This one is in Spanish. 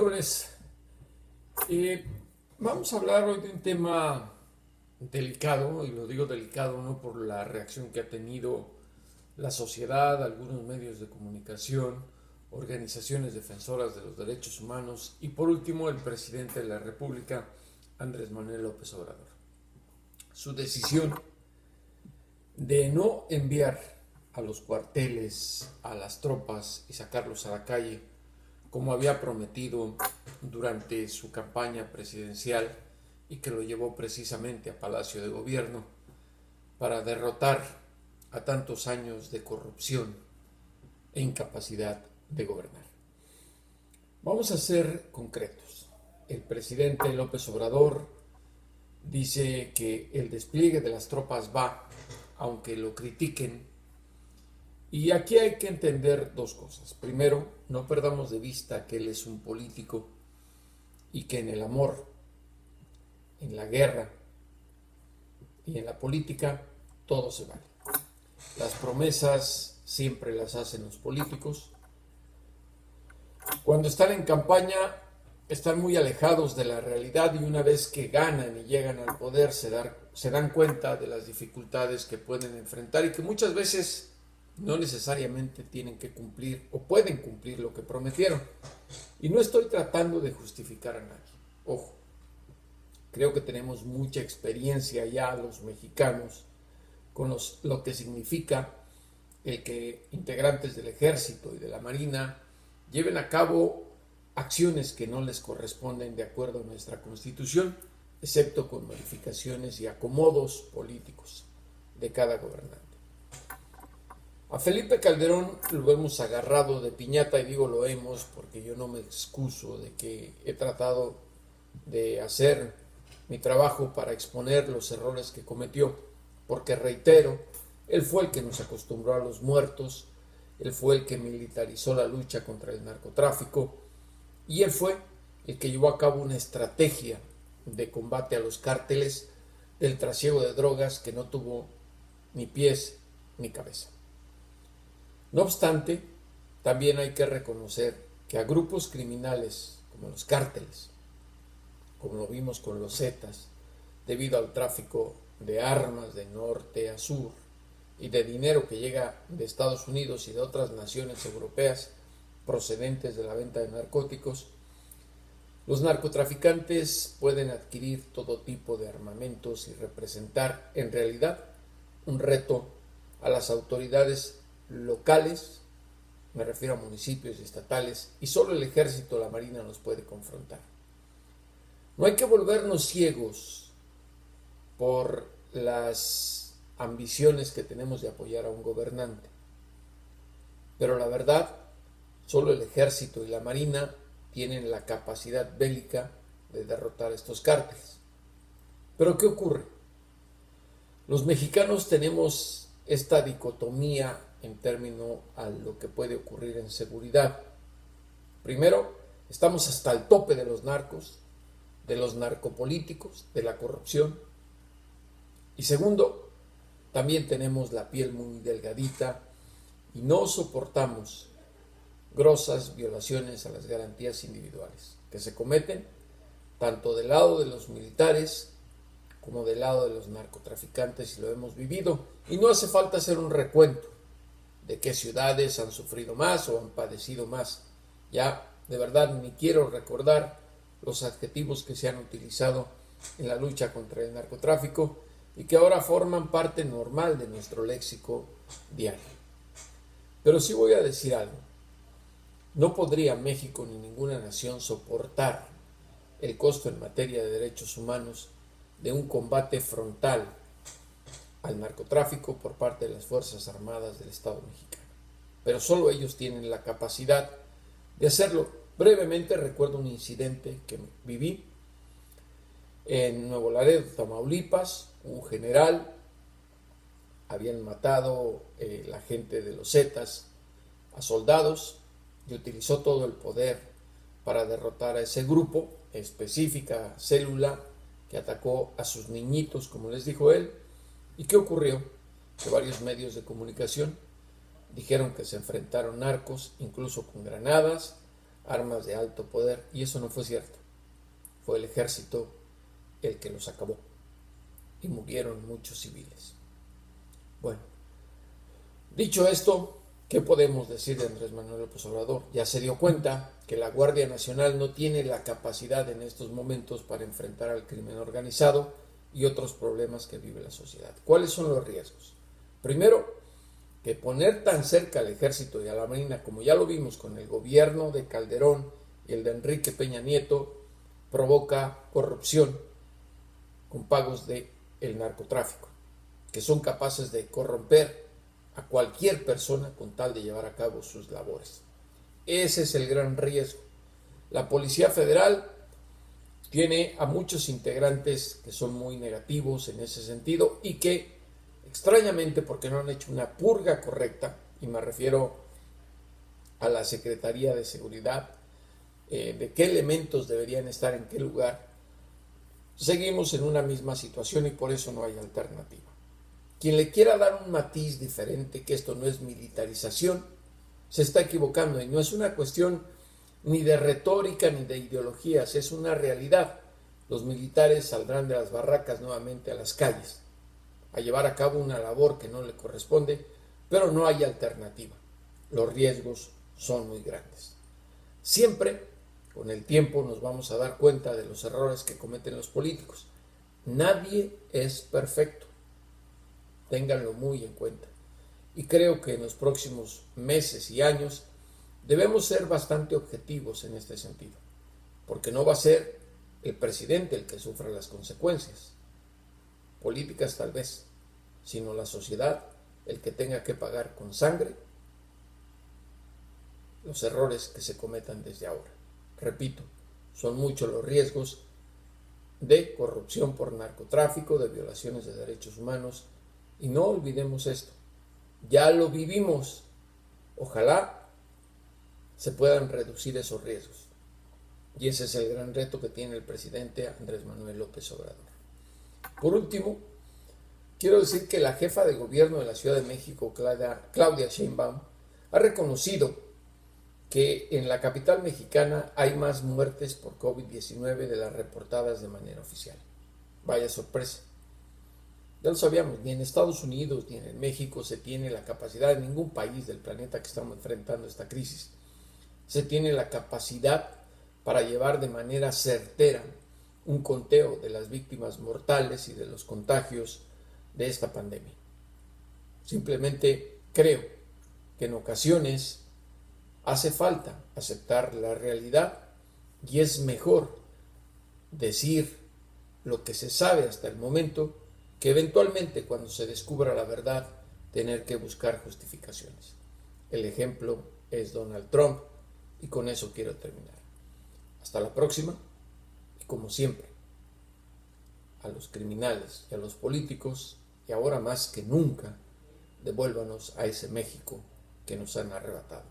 lunes. Eh, Vamos a hablar hoy de un tema delicado, y lo digo delicado no por la reacción que ha tenido la sociedad, algunos medios de comunicación, organizaciones defensoras de los derechos humanos y por último el presidente de la República, Andrés Manuel López Obrador. Su decisión de no enviar a los cuarteles a las tropas y sacarlos a la calle como había prometido durante su campaña presidencial y que lo llevó precisamente a Palacio de Gobierno para derrotar a tantos años de corrupción e incapacidad de gobernar. Vamos a ser concretos. El presidente López Obrador dice que el despliegue de las tropas va, aunque lo critiquen. Y aquí hay que entender dos cosas. Primero, no perdamos de vista que él es un político y que en el amor, en la guerra y en la política todo se vale. Las promesas siempre las hacen los políticos. Cuando están en campaña están muy alejados de la realidad y una vez que ganan y llegan al poder se dan cuenta de las dificultades que pueden enfrentar y que muchas veces no necesariamente tienen que cumplir o pueden cumplir lo que prometieron. Y no estoy tratando de justificar a nadie. Ojo, creo que tenemos mucha experiencia ya los mexicanos con lo que significa el que integrantes del Ejército y de la Marina lleven a cabo acciones que no les corresponden de acuerdo a nuestra Constitución, excepto con modificaciones y acomodos políticos de cada gobernante. A Felipe Calderón lo hemos agarrado de piñata, y digo lo hemos porque yo no me excuso de que he tratado de hacer mi trabajo para exponer los errores que cometió, porque reitero, él fue el que nos acostumbró a los muertos, él fue el que militarizó la lucha contra el narcotráfico y él fue el que llevó a cabo una estrategia de combate a los cárteles del trasiego de drogas que no tuvo ni pies ni cabeza. No obstante, también hay que reconocer que a grupos criminales como los cárteles, como lo vimos con los Zetas, debido al tráfico de armas de norte a sur y de dinero que llega de Estados Unidos y de otras naciones europeas procedentes de la venta de narcóticos, los narcotraficantes pueden adquirir todo tipo de armamentos y representar en realidad un reto a las autoridades locales, me refiero a municipios y estatales, y solo el Ejército o la Marina nos puede confrontar. No hay que volvernos ciegos por las ambiciones que tenemos de apoyar a un gobernante, pero la verdad, solo el Ejército y la Marina tienen la capacidad bélica de derrotar estos cárteles. ¿Pero qué ocurre? Los mexicanos tenemos esta dicotomía en términos a lo que puede ocurrir en seguridad. Primero, estamos hasta el tope de los narcos, de los narcopolíticos, de la corrupción. Y segundo, también tenemos la piel muy delgadita y no soportamos grosas violaciones a las garantías individuales que se cometen tanto del lado de los militares como del lado de los narcotraficantes, y lo hemos vivido. Y no hace falta hacer un recuento de qué ciudades han sufrido más o han padecido más. Ya de verdad ni quiero recordar los adjetivos que se han utilizado en la lucha contra el narcotráfico y que ahora forman parte normal de nuestro léxico diario. Pero sí voy a decir algo. No podría México ni ninguna nación soportar el costo en materia de derechos humanos de un combate frontal al narcotráfico por parte de las Fuerzas Armadas del Estado mexicano. Pero solo ellos tienen la capacidad de hacerlo. Brevemente recuerdo un incidente que viví en Nuevo Laredo, Tamaulipas. Un general, habían matado la gente de los Zetas a soldados y utilizó todo el poder para derrotar a ese grupo, específica célula que atacó a sus niñitos, como les dijo él. ¿Y qué ocurrió? Que varios medios de comunicación dijeron que se enfrentaron narcos, incluso con granadas, armas de alto poder, y eso no fue cierto. Fue el ejército el que los acabó y murieron muchos civiles. Bueno, dicho esto, ¿qué podemos decir de Andrés Manuel López Obrador? Ya se dio cuenta que la Guardia Nacional no tiene la capacidad en estos momentos para enfrentar al crimen organizado y otros problemas que vive la sociedad. ¿Cuáles son los riesgos? Primero, que poner tan cerca al ejército y a la marina, como ya lo vimos con el gobierno de Calderón y el de Enrique Peña Nieto, provoca corrupción con pagos del narcotráfico, que son capaces de corromper a cualquier persona con tal de llevar a cabo sus labores. Ese es el gran riesgo. La Policía Federal tiene a muchos integrantes que son muy negativos en ese sentido y que, extrañamente, porque no han hecho una purga correcta, y me refiero a la Secretaría de Seguridad, de qué elementos deberían estar en qué lugar, seguimos en una misma situación y por eso no hay alternativa. Quien le quiera dar un matiz diferente, que esto no es militarización, se está equivocando, y no es una cuestión ni de retórica ni de ideologías, es una realidad. Los militares saldrán de las barracas nuevamente a las calles a llevar a cabo una labor que no le corresponde, pero no hay alternativa. Los riesgos son muy grandes. Siempre, con el tiempo, nos vamos a dar cuenta de los errores que cometen los políticos. Nadie es perfecto. Ténganlo muy en cuenta. Y creo que en los próximos meses y años debemos ser bastante objetivos en este sentido, porque no va a ser el presidente el que sufra las consecuencias, políticas tal vez, sino la sociedad el que tenga que pagar con sangre los errores que se cometan desde ahora. Repito, son muchos los riesgos de corrupción por narcotráfico, de violaciones de derechos humanos, y no olvidemos esto, ya lo vivimos. Ojalá se puedan reducir esos riesgos, y ese es el gran reto que tiene el presidente Andrés Manuel López Obrador. Por último, quiero decir que la jefa de gobierno de la Ciudad de México, Claudia Sheinbaum, ha reconocido que en la capital mexicana hay más muertes por COVID-19 de las reportadas de manera oficial. Vaya sorpresa. Ya lo sabíamos, ni en Estados Unidos ni en México se tiene la capacidad, en ningún país del planeta que estamos enfrentando esta crisis, se tiene la capacidad para llevar de manera certera un conteo de las víctimas mortales y de los contagios de esta pandemia. Simplemente creo que en ocasiones hace falta aceptar la realidad y es mejor decir lo que se sabe hasta el momento que eventualmente, cuando se descubra la verdad, tener que buscar justificaciones. El ejemplo es Donald Trump, y con eso quiero terminar. Hasta la próxima, y como siempre, a los criminales y a los políticos, y ahora más que nunca, devuélvanos a ese México que nos han arrebatado.